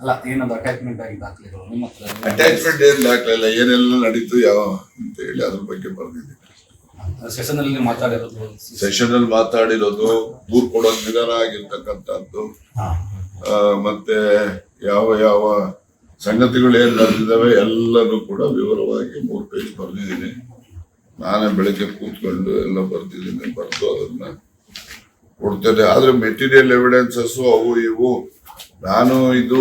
ಅಲ್ಲ ಏನದು ಅಟ್ಯಾಚ್ಮೆಂಟ್ ಆಗಿ ದಾಖಲೆಗಳು ನಿಮ್ಮ ಹತ್ರ ಅಟ್ಯಾಚ್ಮೆಂಟ್ ಏನ್ ದಾಖಲೆ ಇಲ್ಲ, ಏನೆಲ್ಲ ನಡೀತು ಯಾವ ಅಂತ ಹೇಳಿ ಅದ್ರ ಬಗ್ಗೆ ಬರ್ದಿದ್ದೀನಿ. ಸೆಷನ್ ಅಲ್ಲಿ ಮಾತಾಡಿರೋದು, ಸೆಷನ್ ಅಲ್ಲಿ ಮಾತಾಡಿರೋದು, ದೂರ್ ಕೊಡೋದು ನಿಧಾನ ಆಗಿರ್ತಕ್ಕಂಥದ್ದು, ಮತ್ತೆ ಯಾವ ಯಾವ ಸಂಗತಿಗಳು ಏನ್ ನಡೆದಿದ್ದಾವೆ ಎಲ್ಲನೂ ಕೂಡ ವಿವರವಾಗಿ 3 ಪೇಜ್ ಬರ್ದಿದ್ದೀನಿ. ನಾನೇ ಬೆಳಗ್ಗೆ ಕೂತ್ಕೊಂಡು ಎಲ್ಲ ಬರ್ದಿದ್ದೀನಿ, ಬರ್ದು ಅದನ್ನ ಕೊಡ್ತೇನೆ. ಆದ್ರೆ ಮೆಟೀರಿಯಲ್ ಎವಿಡೆನ್ಸಸ್ ಅವು ಇವು ನಾನು ಇದು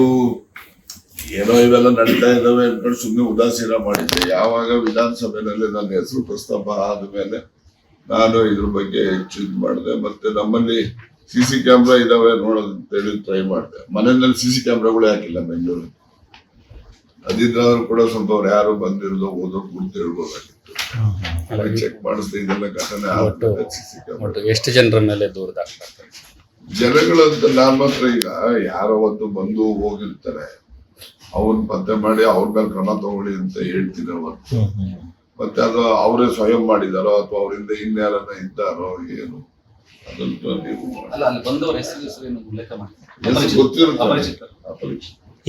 ಏನೋ ಇವೆಲ್ಲ ನಡೀತಾ ಇದ್ದಾವೆ ಅನ್ಕೊಂಡು ಸುಮ್ಮನೆ ಉದಾಸೀನ ಮಾಡಿದ್ದೆ. ಯಾವಾಗ ವಿಧಾನಸಭೆಯಲ್ಲಿ ನನ್ನ ಹೆಸರು ಪ್ರಸ್ತಾಪ ಆದ್ಮೇಲೆ ನಾನು ಇದ್ರ ಬಗ್ಗೆ ಹೆಚ್ಚು ಇದು ಮಾಡಿದೆ. ಮತ್ತೆ ನಮ್ಮಲ್ಲಿ CC ಕ್ಯಾಮ್ರಾ ಇದಾವೆ ನೋಡೋದು ಅಂತೇಳಿ ಟ್ರೈ ಮಾಡಿದೆ. ಮನೆಯಲ್ಲಿ CC ಕ್ಯಾಮ್ರಾಗಳು ಹಾಕಿಲ್ಲ ಬೆಂಗಳೂರಲ್ಲಿ. ಅದಿದ್ರು ಕೂಡ ಸ್ವಲ್ಪ ಅವ್ರು ಯಾರು ಬಂದಿರೋದು ಓದೋ ಗುರ್ತು ಹೇಳ್ಬೋದಾಗಿತ್ತು. ಚೆಕ್ ಮಾಡಿಸ್ದೆ ಇದೆಲ್ಲ ಘಟನೆ ಆಗುತ್ತೆ. CC ಕ್ಯಾಮ್ರಾ ಎಷ್ಟು ಜನರ ಮೇಲೆ ದೂರ ದಾಖಲಾಗ್ತದೆ? ಜನಗಳಂತ ನಾನು ಮಾತ್ರ ಈಗ ಯಾರೋ ಒಂದು ಬಂದು ಹೋಗಿರ್ತಾರೆ, ಅವ್ರನ್ನ ಪತ್ತೆ ಮಾಡಿ ಅವ್ರ ಮೇಲೆ ಕ್ರಮ ತಗೊಳ್ಳಿ ಅಂತ ಹೇಳ್ತೀನಿ ಅವತ್ತು. ಮತ್ತೆ ಅದು ಅವರೇ ಸ್ವಯಂ ಮಾಡಿದಾರೋ ಅಥವಾ ಅವರಿಂದ ಇನ್ಯಾರನ್ನ ಇದ್ದಾರೋ ಏನು ಅದಂತೂ ನೀವು ಅಲ್ಲ, ಅಲ್ಲಿ ಬಂದವರ ಹೆಸರು ಉಲ್ಲೇಖ ಗೊತ್ತಿರುತ್ತೆ.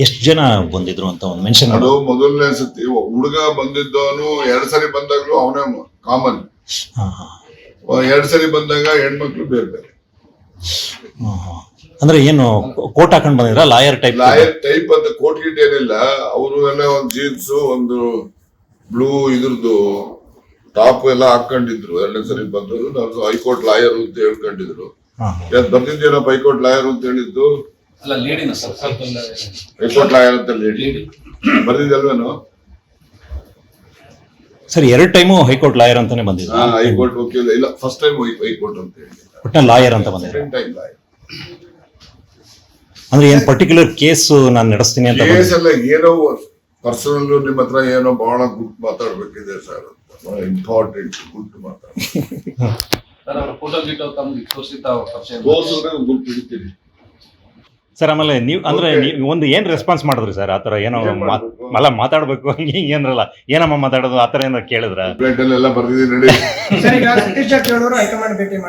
ಎಷ್ಟು ಜನ ಬಂದಿದ್ರು ಅಂತ ಒಂದು ಮೆನ್ಷನ್ ಅದು ಮೊದಲನೇ ಸತಿ ಹುಡುಗ ಬಂದಿದ್ದವನು 2 ಸರಿ ಬಂದಾಗ್ಲೂ ಅವನೇ ಕಾಮನ್. 2 ಸರಿ ಬಂದಾಗ ಹೆಣ್ಮಕ್ಳು ಬೇರೆ ಬೇರೆ. ಅಂದ್ರೆ ಏನು ಕೋಟ್ ಹಾಕೊಂಡ್ ಬಂದಿದ್ರ? ಲಾಯರ್ ಟೈಪ್ ಅಂತ ಕೋಟ್ ಗಿಟ್ ಏನಿಲ್ಲ. ಅವರು ಎಲ್ಲ ಒಂದು ಜೀನ್ಸ್ ಒಂದು ಬ್ಲೂ ಇದ್ರದ್ದು ಟಾಪ್ ಎಲ್ಲ ಹಾಕೊಂಡಿದ್ರು. 2ನೇ ಸರಿ ಬಂದ್ರು. ನಾನು ಹೈಕೋರ್ಟ್ ಲಾಯರ್ ಅಂತ ಹೇಳ್ಕೊಂಡಿದ್ರು. ಬರ್ತಿದ್ದೇನಪ್ಪ ಹೈಕೋರ್ಟ್ ಲಾಯರ್ ಅಂತ ಹೇಳಿದ್ದು? ಹೈಕೋರ್ಟ್ ಲಾಯರ್ ಅಂತ ಲೇಡಿ ಬರ್ದಿದ್ದಲ್ವೇನು? ಸರ್ 2 ಟೈಮು ಹೈಕೋರ್ಟ್ ಲಾಯರ್ ಅಂತಾನೆ ಬಂದಿದ್ರು. ಹೈಕೋರ್ಟ್ ವಕೀಲ ಇಲ್ಲ, ಫಸ್ಟ್ ಟೈಮ್ ಹೈಕೋರ್ಟ್ ಅಂತ ಹೇಳಿ ಒಟ್ಟಿನಲ್ಲಿ ಲಾಯರ್ ಅಂತ ಬಂದಿದ್ರು. ಟೈಮ್ ಲಾಯರ್ ಅಂದ್ರೆ ಏನ್ ಪರ್ಟಿಕ್ಯುಲರ್ ಕೇಸ್ ನಾನು ನಡೆಸ್ತೀನಿ ಅಂತ ಕೇಸ್ ಎಲ್ಲ ಏನೋ ಪರ್ಸನಲ್ ನಿಮ್ಮ ಹತ್ರ ಏನೋ ಬಹಳ ಗುಡ್ ಮಾತಾಡ್ಬೇಕಿದೆ ಸರ್ ಅಂತ, ಬಹಳ ಇಂಪಾರ್ಟೆಂಟ್ ಗುಡ್ ಮಾತಾಡ್ಬೇಕು. ಗುಡ್ ಹಿಡಿತೀರಿ ಸರ್. ಆಮೇಲೆ ನೀವು ಅಂದ್ರೆ ನೀವು ಒಂದು ಏನ್ ರೆಸ್ಪಾನ್ಸ್ ಮಾಡಿದ್ರಿ ಸರ್? ಆತರ ಏನೋ ಮಲ್ಲ ಮಾತಾಡ್ಬೇಕು ಹಿಂಗೆ ಏನ್ರಲ್ಲ, ಏನಮ್ಮ ಮಾತಾಡೋದು ಆತರ ಏನಾರ ಕೇಳಿದ್ರ? ಪ್ಲೇಟ್ ಎಲ್ಲ ಬರ್ದಿದ್ದೀನಿ.